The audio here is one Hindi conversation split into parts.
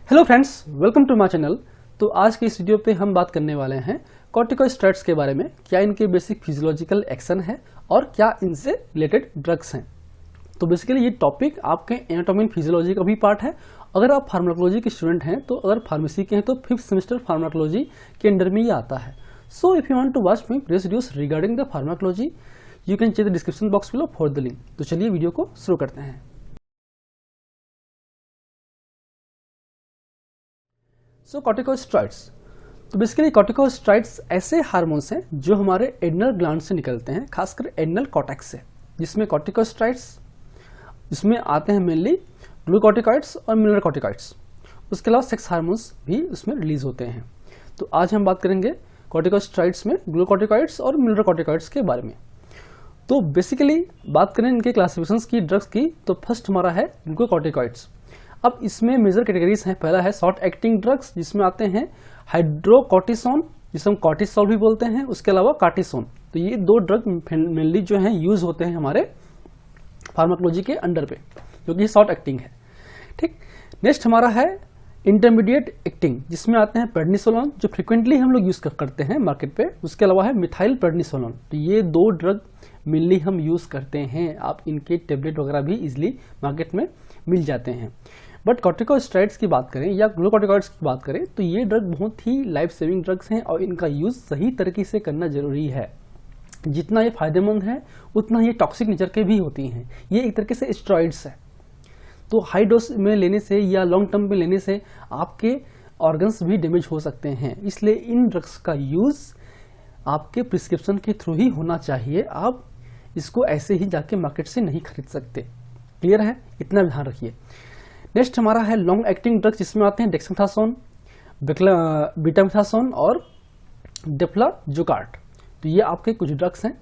Hello friends, welcome to my channel. तो आज के इस वीडियो पे हम बात करने वाले हैं कॉर्टिकोस्टेरॉइड्स के बारे में। क्या इनके बेसिक फिजियोलॉजिकल एक्शन है और क्या इनसे रिलेटेड ड्रग्स हैं। तो बेसिकली ये टॉपिक आपके एनाटॉमी एंड फिजियोलॉजी का भी पार्ट है। अगर आप फार्माकोलॉजी के स्टूडेंट हैं तो अगर फार्मेसी के हैं तो 5th सेमेस्टर फार्माकोलॉजी के अंडर में ये आता है। So if you want to watch my previous videos regarding the pharmacology you can check the description box below for the link. तो चलिए वीडियो को शुरू करते हैं। सो कॉर्टिकोस्टेरॉइड्स, तो बेसिकली कॉर्टिकोस्टेरॉइड्स ऐसे हार्मोन्स हैं जो हमारे एड्रिनल ग्लैंड से निकलते हैं, खासकर एड्रिनल कॉर्टेक्स से, जिसमें कॉर्टिकोस्टेरॉइड्स इसमें आते हैं मेनली ग्लूकोकॉर्टिकॉइड्स और मिनरल। उसके अलावा सेक्स हार्मोन्स भी उसमें रिलीज होते हैं। तो आज हम बात करेंगे कॉर्टिकोस्टेरॉइड्स में ग्लूकोकॉर्टिकॉइड्स और मिनरल के बारे में। तो बेसिकली बात करें इनके क्लासिफिकेशंस की ड्रग्स की, तो फर्स्ट हमारा है ग्लूकोकॉर्टिकॉइड्स। अब इसमें मेजर कैटेगरीज हैं। पहला है शॉर्ट एक्टिंग ड्रग्स, जिसमें आते हैं हाइड्रोकॉर्टिसोन, जिसे हम कॉर्टिसोल भी बोलते हैं, उसके अलावा कार्टिसोन। तो ये दो ड्रग मेनली जो हैं यूज होते हैं हमारे फार्माकोलॉजी के अंडर पे, जो कि शॉर्ट एक्टिंग है। ठीक, नेक्स्ट हमारा है इंटरमीडिएट एक्टिंग, जिसमें आते हैं प्रेडनिसोलोन, जो फ्रिक्वेंटली हम लोग यूज करते हैं मार्केट पे। उसके अलावा है मिथाइल प्रेडनिसोलोन। तो ये दो ड्रग मेनली हम यूज करते हैं। आप इनके टेबलेट वगैरह भी इजिली मार्केट में मिल जाते हैं। बट कॉर्टिकोस्टेरॉइड्स की बात करें या ग्लूकोकॉर्टिकॉइड्स की बात करें तो ये ड्रग बहुत ही लाइफ सेविंग ड्रग्स हैं और इनका यूज सही तरीके से करना जरूरी है। जितना ये फायदेमंद है उतना ये टॉक्सिक नेचर के भी होती हैं। ये एक तरीके से स्टेरॉइड्स है, तो हाई डोज में लेने से या लॉन्ग टर्म में लेने से आपके ऑर्गन्स भी डैमेज हो सकते हैं। इसलिए इन ड्रग्स का यूज आपके प्रिस्क्रिप्शन के थ्रू ही होना चाहिए। आप इसको ऐसे ही जाके मार्केट से नहीं खरीद सकते। क्लियर है, इतना ध्यान रखिए। नेक्स्ट हमारा है लॉन्ग एक्टिंग ड्रग्स, जिसमें आते हैं डेक्सामेथासोन, बीटामेथासोन और डेफ्लाजोकार्ट। तो ये आपके कुछ ड्रग्स हैं।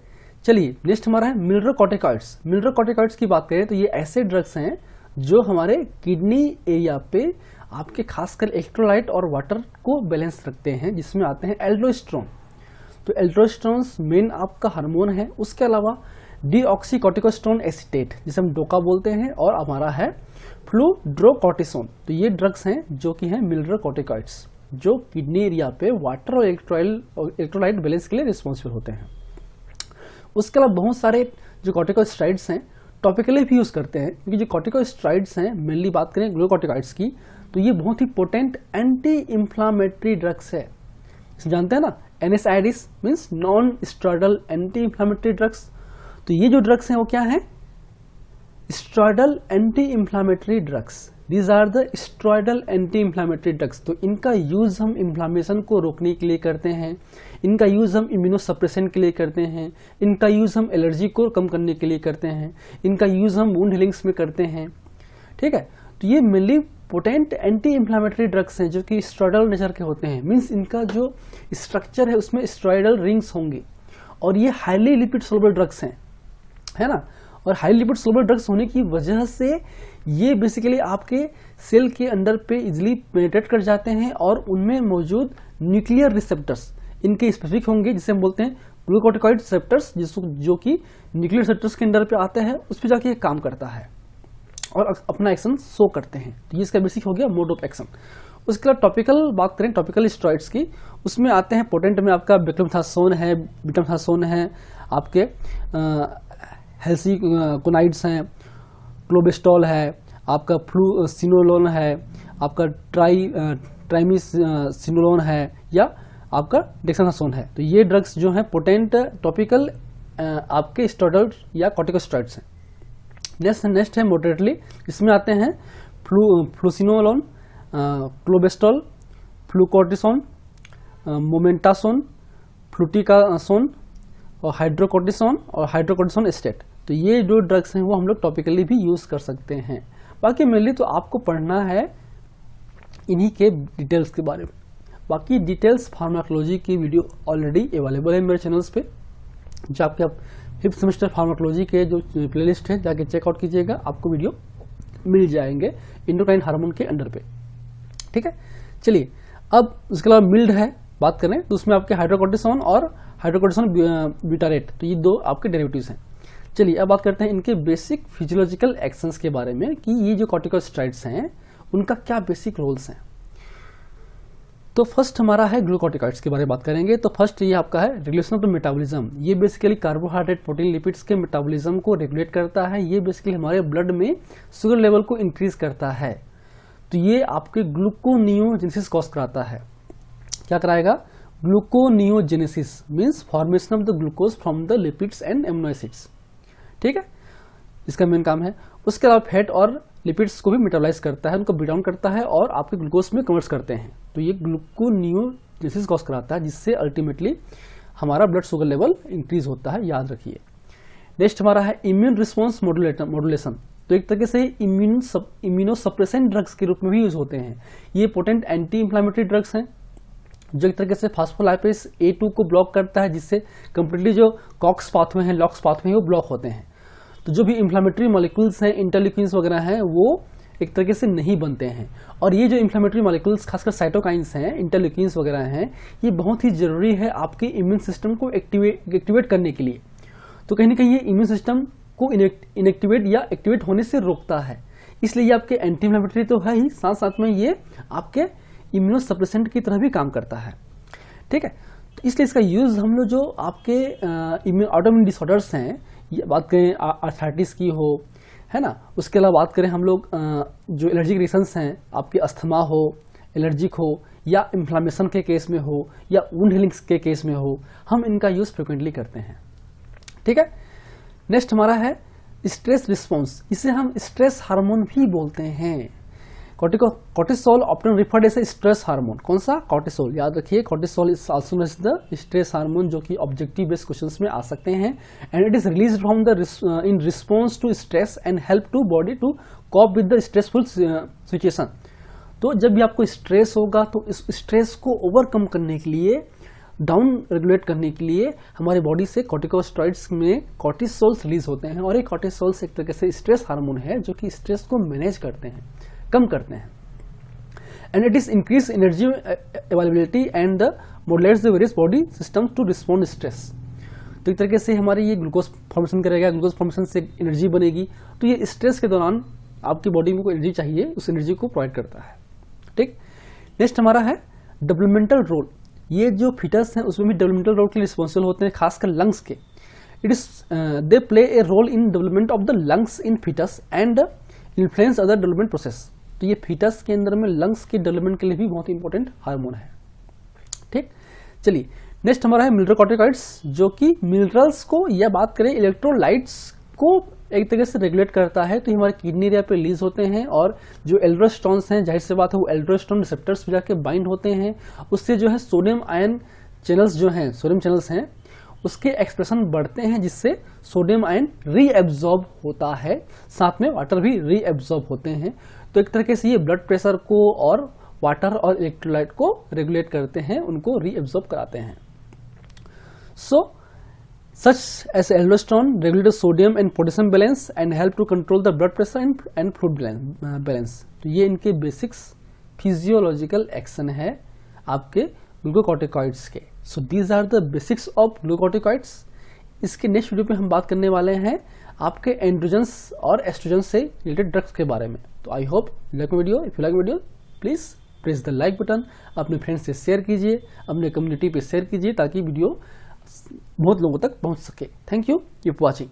चलिए नेक्स्ट हमारा है मिनरल कॉर्टिकॉइड्स की बात करें तो ये ऐसे ड्रग्स हैं जो हमारे किडनी एरिया पे आपके खासकर इलेक्ट्रोलाइट और वाटर को बैलेंस रखते हैं, जिसमें आते हैं एल्डोस्टेरोन। तो एल्डोस्टेरोन मेन आपका हार्मोन है। उसके अलावा डीऑक्सीकॉर्टिकोस्टेरोन एसीटेट, जिसे हम डोका बोलते हैं, और हमारा है फ्लूड्रोकॉर्टिसोन। तो ये ड्रग्स हैं जो कि हैं मिनरल कॉर्टिकॉइड्स, जो किडनी एरिया पे वाटर और इलेक्ट्रोलाइट बैलेंस के लिए रिस्पॉन्सिबल होते हैं। उसके अलावा बहुत सारे जो कॉर्टिकोस्टेरॉइड्स हैं टॉपिकली भी यूज करते हैं, क्योंकि जो कॉर्टिकोस्टेरॉइड्स हैं मेनली बात करें ग्लूकोकॉर्टिकॉइड्स की, तो ये बहुत ही पोटेंट एंटी इंफ्लामेटरी ड्रग्स है। जानते हैं ना, NSAIDs means non steroidal anti inflammatory drugs. तो ये जो ड्रग्स हैं वो क्या है? Steroidal anti inflammatory drugs. These are the steroidal anti inflammatory drugs. तो इनका यूज हम इन्फ्लामेशन को रोकने के लिए करते हैं, इनका यूज हम इम्यूनोसप्रेशन के लिए करते हैं, इनका यूज हम एलर्जी को कम करने के लिए करते हैं, इनका यूज हम वुंड हीलिंग्स में करते हैं। ठीक है, तो ये mainly potent anti inflammatory drugs हैं जो कि स्टेरॉइडल नेचर के होते हैं। मीन्स इनका जो स्ट्रक्चर है उसमें स्टेरॉइडल रिंग्स होंगे, और ये हाईली लिपिड सोलुबल ड्रग्स हैं, है ना। और हाई लिपिड सोलुबल ड्रग्स होने की वजह से ये बेसिकली आपके सेल के अंदर पे इजिली पेनिट्रेट कर जाते हैं, और उनमें मौजूद न्यूक्लियर रिसेप्टर्स इनके स्पेसिफिक होंगे, जिसे हम बोलते हैं ग्लूकोकॉर्टिकॉइड रिसेप्टर्स, जो कि न्यूक्लियर रिसेप्टर्स के अंदर पे आते हैं, उस पर जाके ये काम करता है और अपना एक्शन शो करते हैं। तो ये इसका बेसिक हो गया मोड ऑफ एक्शन। उसके बाद टॉपिकल बात करें टॉपिकल स्टेरॉइड्स की, उसमें आते हैं पोटेंट में आपका बेक्लोमेथासोन है, बीटामेथासोन है, आपके हेल्सिकोनाइड्स हैं, क्लोबेस्टॉल है, आपका फ्लूसिनोलोन है, आपका ट्राइमीसिनोलोन है, या आपका डेक्सामेथासोन है। तो ये ड्रग्स जो हैं पोटेंट टॉपिकल आपके स्टेरॉइड या कॉर्टिकोस्टेरॉइड्स हैं। नेक्स्ट है मॉडरेटली, इसमें आते हैं फ्लूसिनोलोन, क्लोबेस्टॉल, फ्लूकॉर्टिसोन, मोमेंटासोन, फ्लूटिकासोन और हाइड्रोकॉर्टिसोन एस्टेट। तो ये जो ड्रग्स हैं वो हम लोग टॉपिकली भी यूज कर सकते हैं। बाकी मेनली तो आपको पढ़ना है इन्हीं के डिटेल्स के बारे में। बाकी डिटेल्स फार्माकोलॉजी की वीडियो ऑलरेडी अवेलेबल है मेरे चैनल्स पे, जो आपके 5th सेमेस्टर फार्माकोलॉजी के जो प्लेलिस्ट है जाके चेकआउट कीजिएगा, आपको वीडियो मिल जाएंगे एंडोक्राइन हार्मोन के अंडर पे। ठीक है, चलिए अब उसके अलावा मिल्ड है बात करें तो उसमें आपके हाइड्रोकॉर्टिसोन और हाइड्रोकॉर्टिसोन ब्यूटारेट, तो ये दो आपके डेरिवेटिव्स हैं। चलिए अब बात करते हैं इनके बेसिक फिजियोलॉजिकल एक्शंस के बारे में, कि ये जो कॉर्टिकोस्टेरॉइड्स हैं उनका क्या बेसिक रोल्स हैं। तो फर्स्ट हमारा है ग्लूकोटिकॉइड्स के बारे में बात करेंगे। तो फर्स्ट ये आपका है रेगुलेशन ऑफ द मेटाबॉलिज्म। ये बेसिकली कार्बोहाइड्रेट, प्रोटीन, लिपिड्स के मेटाबॉलिज्म को रेगुलेट करता है। ये बेसिकली हमारे ब्लड में शुगर लेवल को इंक्रीज करता है। तो ये आपके ग्लूकोनियोजेनेसिस कॉज कराता है। क्या कराएगा? Gluconeogenesis means formation of the glucose from the lipids and amino acids. ठीक है, इसका मेन काम है। उसके अलावा फैट और लिपिड्स को भी मेटाबोलाइज करता है, उनको ब्रेक डाउन करता है और आपके ग्लूकोज में कन्वर्ट करते हैं। तो ये ग्लूकोनियोजेनेसिस कॉज कराता है, जिससे अल्टीमेटली हमारा ब्लड शुगर लेवल इंक्रीज होता है, याद रखिए। नेक्स्ट हमारा है इम्यून रिस्पॉन्स मॉड्यूलेशन। तो एक तरीके से इम्यूनोसप्रेसेंट ड्रग्स के रूप में भी यूज होते हैं। ये पोटेंट एंटी इंफ्लेमेटरी ड्रग्स हैं, जो एक तरीके से फास्फोलाइपेज A2 को ब्लॉक करता है, जिससे कंप्लीटली जो कॉक्स पाथवे हैं, लॉक्स पाथवे हैं, वो ब्लॉक होते हैं। तो जो भी इन्फ्लेमेटरी मॉलिक्यूल्स हैं, इंटरल्यूकिन्स वगैरह हैं, वो एक तरीके से नहीं बनते हैं। और ये जो इन्फ्लेमेटरी मॉलिक्यूल्स, खासकर साइटोकाइंस हैं, इंटरल्यूकिन्स वगैरह हैं, ये बहुत ही जरूरी है आपके इम्यून सिस्टम को एक्टिवेट करने के लिए। तो कहीं ना कहीं ये इम्यून सिस्टम को इनएक्टिवेट या एक्टिवेट होने से रोकता है। इसलिए ये आपके एंटी इन्फ्लेमेटरी तो है ही, साथ साथ में ये आपके इम्यूनोसप्रेसेंट की तरह भी काम करता है। ठीक है, तो इसलिए इसका यूज हम लोग जो आपके ऑटोइम्यून डिसऑर्डर्स हैं, ये बात करें आर्थराइटिस की हो, है ना, उसके अलावा बात करें हम लोग जो एलर्जिक रिएक्शंस हैं, आपके अस्थमा हो, एलर्जिक हो, या इन्फ्लामेशन के केस में हो, या वुंड हीलिंग्स के केस में हो, हम इनका यूज फ्रिक्वेंटली करते हैं। ठीक है, नेक्स्ट हमारा है स्ट्रेस रिस्पॉन्स। इसे हम स्ट्रेस हार्मोन भी बोलते हैं। Cortisol often referred as a stress hormone. कौन सा? कॉर्टिसोल। याद रखिए, cortisol is also known as the stress hormone, जो कि ऑब्जेक्टिव बेस्ड क्वेश्चंस में आ सकते हैं। And it is released from the in response to stress and help to body to cope with the stressful situation. तो जब भी आपको स्ट्रेस होगा, तो इस स्ट्रेस को ओवरकम करने के लिए, डाउन रेगुलेट करने के लिए हमारे बॉडी से कॉर्टिकोस्टेरॉइड्स में कॉर्टिसोल्स रिलीज होते हैं। और ये कॉर्टिसोल्स एक तरीके से स्ट्रेस हार्मोन है, जो कि स्ट्रेस को मैनेज करते हैं, कम करते हैं। And it is increase energy availability and modulates the various body systems to respond stress. तो एक तरीके से हमारे ये ग्लूकोज फॉर्मेशन करेगा, ग्लूकोज फॉर्मेशन से एनर्जी बनेगी। तो ये स्ट्रेस के दौरान आपकी बॉडी में कोई एनर्जी चाहिए, उस एनर्जी को प्रोवाइड करता है। ठीक, नेक्स्ट हमारा है डेवलपमेंटल रोल। ये जो फीटस हैं, उसमें भी डेवलपमेंटल रोल के लिए रिस्पॉन्सिबल होते हैं, खासकर लंग्स के। It is they play a role in development of the lungs in foetus and influence other development process. तो ये फीटस के अंदर में लंग्स के डेवलपमेंट के लिए भी बहुत इंपॉर्टेंट हार्मोन है। ठीक, चलिए नेक्स्ट हमारा है मिनरल कॉर्टिकॉइड्स, जो कि मिनरल्स को, या बात करें इलेक्ट्रोलाइट्स को, एक तरीके से रेगुलेट करता है। तो ये हमारे किडनी एरिया पे रिलीज होते हैं, और जो एल्डोस्टेरोन्स हैं, जाहिर सी बात है, वो एल्डोस्टेरोन रिसेप्टर्स पे जाके बाइंड होते हैं। उससे जो है सोडियम आयन चैनल्स जो हैं, सोडियम चैनल्स हैं, उसके एक्सप्रेशन बढ़ते हैं, जिससे सोडियम आयन रीएब्जॉर्ब होता है, साथ में वाटर भी रीएब्जॉर्ब होते हैं। तो एक तरीके से ये ब्लड प्रेशर को और वाटर और इलेक्ट्रोलाइट को रेगुलेट करते हैं, उनको रीएब्जॉर्ब कराते हैं। सो such as aldosterone regulate sodium and potassium balance and help to control the blood pressure and fluid balance। तो ये इनके बेसिक्स फिजियोलॉजिकल एक्शन है आपके ग्लूकोकॉर्टिकॉइड्स के। So these are the basics of glucocorticoids. इसके नेक्स्ट वीडियो पे हम बात करने वाले हैं आपके एंड्रोजन्स और एस्ट्रोजन्स से रिलेटेड ड्रग्स के बारे में। तो I hope you like video. If you like video, please press the like button, अपने फ्रेंड्स से शेयर कीजिए, अपने कम्युनिटी पे शेयर कीजिए, ताकि वीडियो बहुत लोगों तक पहुंच सके। Thank you for watching.